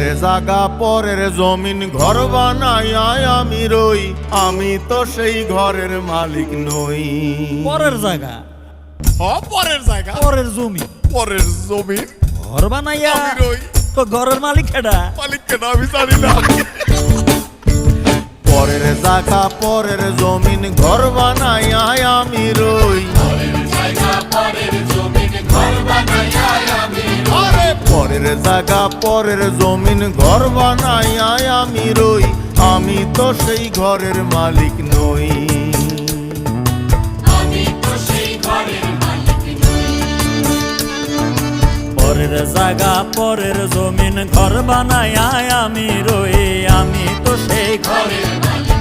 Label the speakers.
Speaker 1: পরের জায়গা পরের জমিন ঘর বানাইয়া আমি রই, আমি তো সেই ঘরের মালিক নই।
Speaker 2: পরের জায়গা,
Speaker 3: পরের জায়গা,
Speaker 2: পরের জমি,
Speaker 3: পরের জমি,
Speaker 2: ঘর বানাইয়া
Speaker 3: আমি রই।
Speaker 2: তো ঘরের মালিক কেডা?
Speaker 3: মালিক কেন আমি জানি না।
Speaker 1: পরের জায়গা পরের জমিন ঘর বানাইয়া আমি রই,
Speaker 3: আরে
Speaker 1: পরের জায়গা পরের জমিন ঘর বানাইয়া আমি রই, আমি তো সেই ঘরের মালিক নই।
Speaker 2: পরের জায়গা পরের জমিন ঘর বানাইয়া আমি রই, আমি তো সেই ঘরের মালিক।